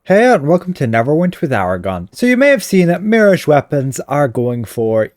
Hey and welcome to Neverwinter with Aragon. So you may have seen that Mirage weapons are going for,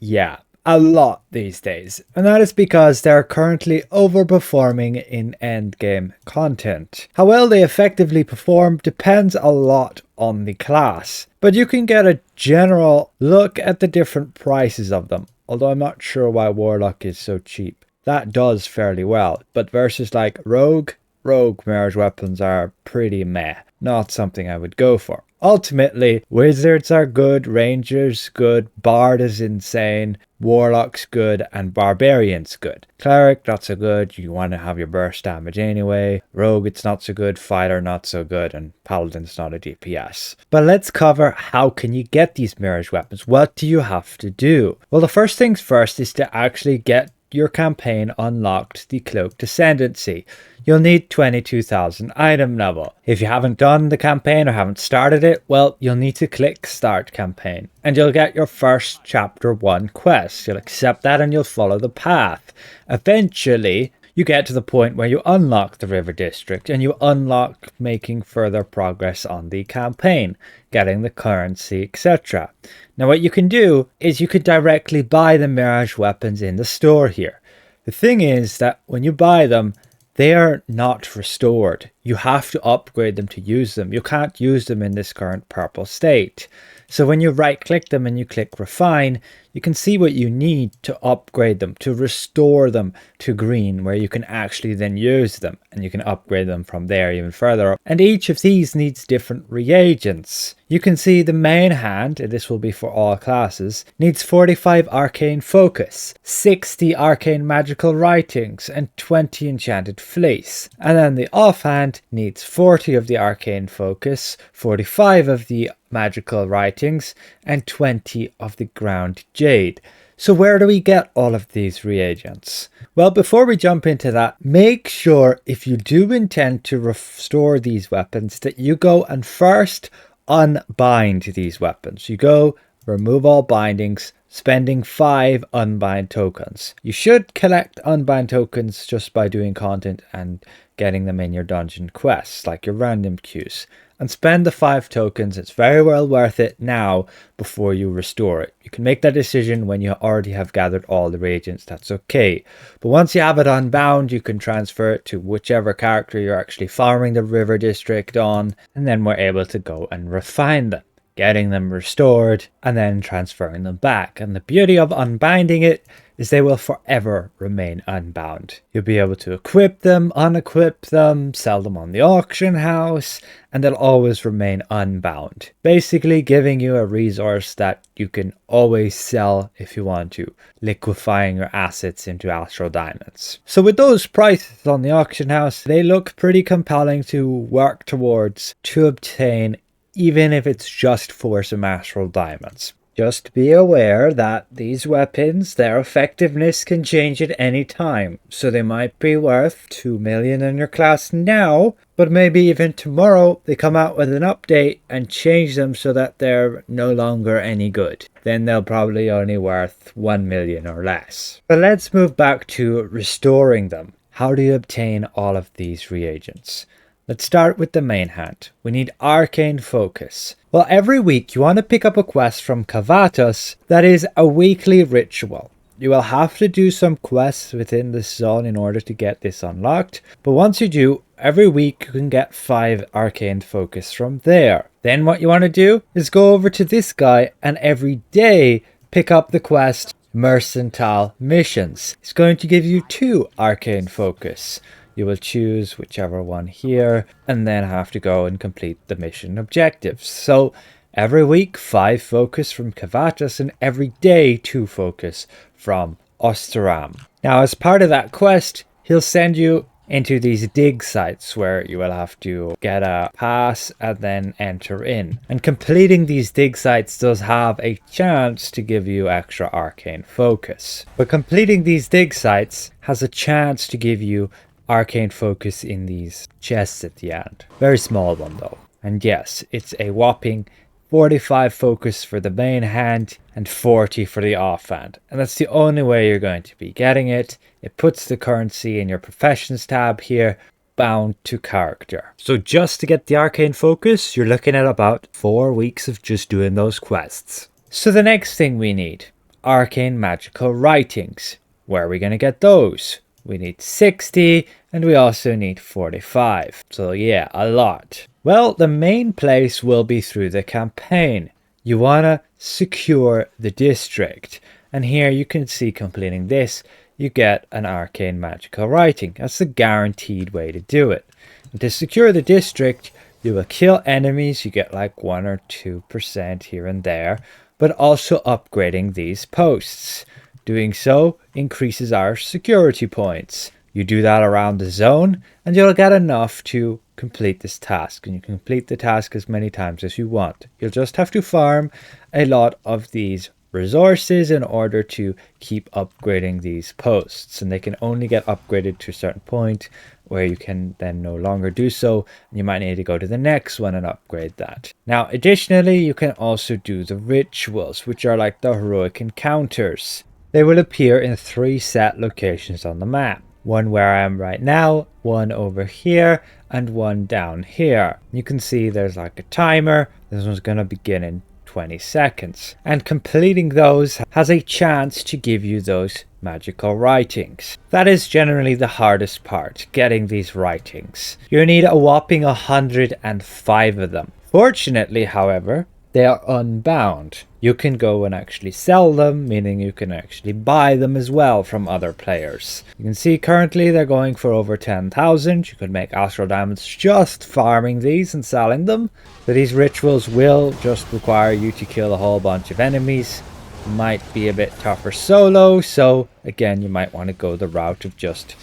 a lot these days. And that is because they're currently overperforming in endgame content. How well they effectively perform depends a lot on the class. But you can get a general look at the different prices of them. Although I'm not sure why Warlock is so cheap. That does fairly well. But versus like Rogue Mirage weapons are pretty meh. Not something I would go for. Ultimately, Wizards are good, Rangers good, Bard is insane, Warlock's good, and Barbarian's good. Cleric, not so good, you want to have your burst damage anyway. Rogue, it's not so good, Fighter, not so good, and Paladin's not a DPS. But let's cover how can you get these Mirage weapons. What do you have to do? Well, the first things first is to actually get your campaign unlocked the Cloaked Ascendancy. You'll need 22,000 item level. If you haven't done the campaign or haven't started it, well, you'll need to click Start Campaign and you'll get your first Chapter 1 quest. You'll accept that and you'll follow the path. Eventually, you get to the point where you unlock the River District and you unlock making further progress on the campaign, getting the currency, etc. Now what you can do is you could directly buy the Mirage weapons in the store here. The thing is that when you buy them, they are not restored. You have to upgrade them to use them. You can't use them in this current purple state. So when you right click them and you click refine, you can see what you need to upgrade them, to restore them to green, where you can actually then use them and you can upgrade them from there even further up. And each of these needs different reagents. You can see the main hand, and this will be for all classes, needs 45 Arcane Focus, 60 Arcane Magical Writings, and 20 Enchanted Fleece. And then the offhand needs 40 of the Arcane Focus, 45 of the Magical Writings, and 20 of the Ground Jade. So where do we get all of these reagents? Well, before we jump into that, make sure if you do intend to restore these weapons that you go and first unbind these weapons. You go remove all bindings, spending 5 unbind tokens. You should collect unbind tokens just by doing content and getting them in your dungeon quests, like your random queues. And spend the 5 tokens. It's very well worth it now before you restore it. You can make that decision when you already have gathered all the reagents, that's okay. But once you have it unbound, you can transfer it to whichever character you're actually farming the River District on, and then we're able to go and refine them, getting them restored, and then transferring them back. And the beauty of unbinding it is they will forever remain unbound. You'll be able to equip them, unequip them, sell them on the auction house, and they'll always remain unbound. Basically giving you a resource that you can always sell if you want to, liquefying your assets into astral diamonds. So with those prices on the auction house, they look pretty compelling to work towards to obtain, even if it's just for some astral diamonds. Just be aware that these weapons, their effectiveness can change at any time. So they might be worth 2 million in your class now, but maybe even tomorrow they come out with an update and change them so that they're no longer any good. Then they'll probably only worth 1 million or less. But let's move back to restoring them. How do you obtain all of these reagents? Let's start with the main hand. We need Arcane Focus. Well, every week you want to pick up a quest from Kavatos that is a weekly ritual. You will have to do some quests within this zone in order to get this unlocked. But once you do, every week you can get 5 Arcane Focus from there. Then what you want to do is go over to this guy and every day pick up the quest Mercantile Missions. It's going to give you 2 Arcane Focus. You will choose whichever one here and then have to go and complete the mission objectives. So every week 5 focus from Kavatos and every day 2 focus from Osteram. Now as part of that quest, he'll send you into these dig sites where you will have to get a pass and then enter in. And completing these dig sites does have a chance to give you extra Arcane Focus. But completing these dig sites has a chance to give you Arcane Focus in these chests at the end. Very small one though. And yes, it's a whopping 45 focus for the main hand and 40 for the offhand. And that's the only way you're going to be getting it. It puts the currency in your professions tab here. bound to character. So just to get the Arcane Focus, you're looking at about 4 weeks of just doing those quests. So the next thing we need, Arcane Magical Writings. Where are we going to get those? We need 60 and we also need 45. So yeah, a lot. Well, the main place will be through the campaign. You want to secure the district. And here you can see completing this, you get an Arcane Magical Writing. That's the guaranteed way to do it. And to secure the district, you will kill enemies. You get like 1 or 2% here and there, but also upgrading these posts. Doing so increases our security points. You do that around the zone and you'll get enough to complete this task, and you can complete the task as many times as you want. You'll just have to farm a lot of these resources in order to keep upgrading these posts, and they can only get upgraded to a certain point where you can then no longer do so, and you might need to go to the next one and upgrade that. Now additionally, you can also do the rituals, which are like the heroic encounters. They will appear in 3 set locations on the map. One where I am right now, one over here, and one down here. You can see there's like a timer. This one's going to begin in 20 seconds. And completing those has a chance to give you those magical writings. That is generally the hardest part, getting these writings. You need a whopping 105 of them. Fortunately, however, they are unbound. You can go and actually sell them, meaning you can actually buy them as well from other players. You can see currently they're going for over 10,000. You could make astral diamonds just farming these and selling them. But these rituals will just require you to kill a whole bunch of enemies. Might be a bit tougher solo, so again you might want to go the route of just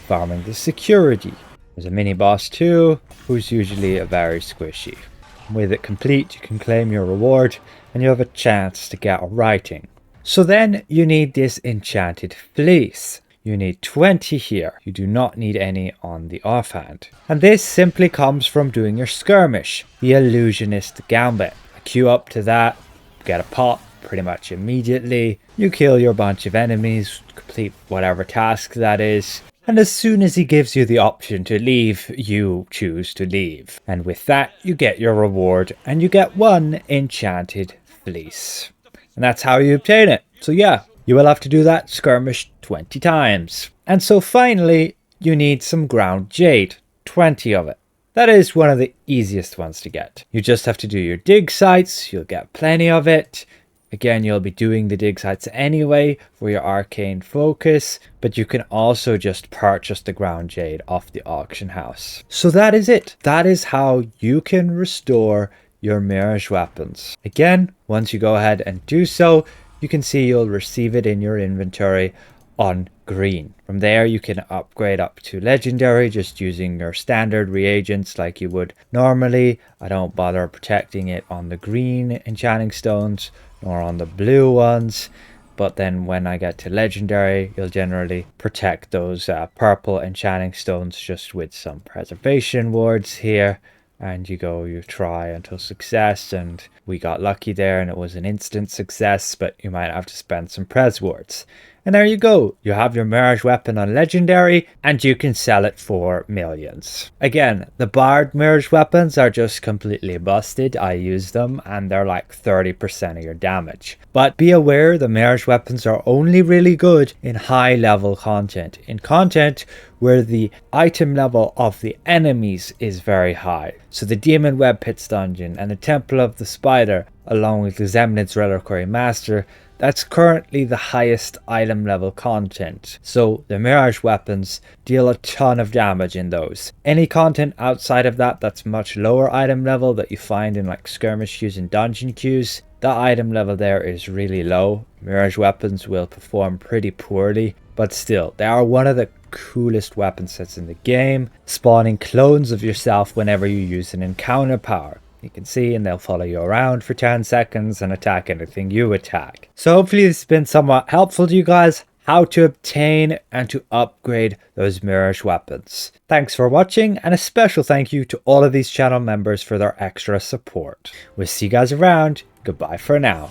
farming the security. There's a mini boss too, who's usually a very squishy. With it complete, you can claim your reward and you have a chance to get a writing. So then you need this Enchanted Fleece. You need 20 here. You do not need any on the offhand. And this simply comes from doing your skirmish, the Illusionist Gambit. Queue up to that, get a pot pretty much immediately. You kill your bunch of enemies, complete whatever task that is. And as soon as he gives you the option to leave, you choose to leave. And with that, you get your reward and you get 1 Enchanted Fleece. And that's how you obtain it. So yeah, you will have to do that skirmish 20 times. And so finally, you need some ground jade, 20 of it. That is one of the easiest ones to get. You just have to do your dig sites, you'll get plenty of it. Again, you'll be doing the dig sites anyway for your Arcane Focus, but you can also just purchase the ground jade off the auction house. So that is it. That is how you can restore your Mirage weapons. Again, once you go ahead and do so, you can see you'll receive it in your inventory on green. From there, you can upgrade up to legendary just using your standard reagents like you would normally. I don't bother protecting it on the green enchanting stones nor on the blue ones, but then when I get to legendary, you'll generally protect those purple enchanting stones just with some preservation wards here. And you try until success, and we got lucky there and it was an instant success, but you might have to spend some pres wards. And there you go, you have your Mirage weapon on legendary and you can sell it for millions. Again, the barred Mirage weapons are just completely busted. I use them and they're like 30% of your damage. But be aware, the Mirage weapons are only really good in high level content. In content where the item level of the enemies is very high. So the Demon Web Pits dungeon and the Temple of the Spider, along with the Zemnid's Reliquary Master, that's currently the highest item level content. So the Mirage weapons deal a ton of damage in those. Any content outside of that that's much lower item level that you find in like skirmish queues and dungeon queues, the item level there is really low. Mirage weapons will perform pretty poorly, but still, they are one of the coolest weapon sets in the game, spawning clones of yourself whenever you use an encounter power. You can see, and they'll follow you around for 10 seconds and attack anything you attack. So hopefully this has been somewhat helpful to you guys, how to obtain and to upgrade those Mirage weapons. Thanks for watching, and a special thank you to all of these channel members for their extra support. We'll see you guys around. Goodbye for now.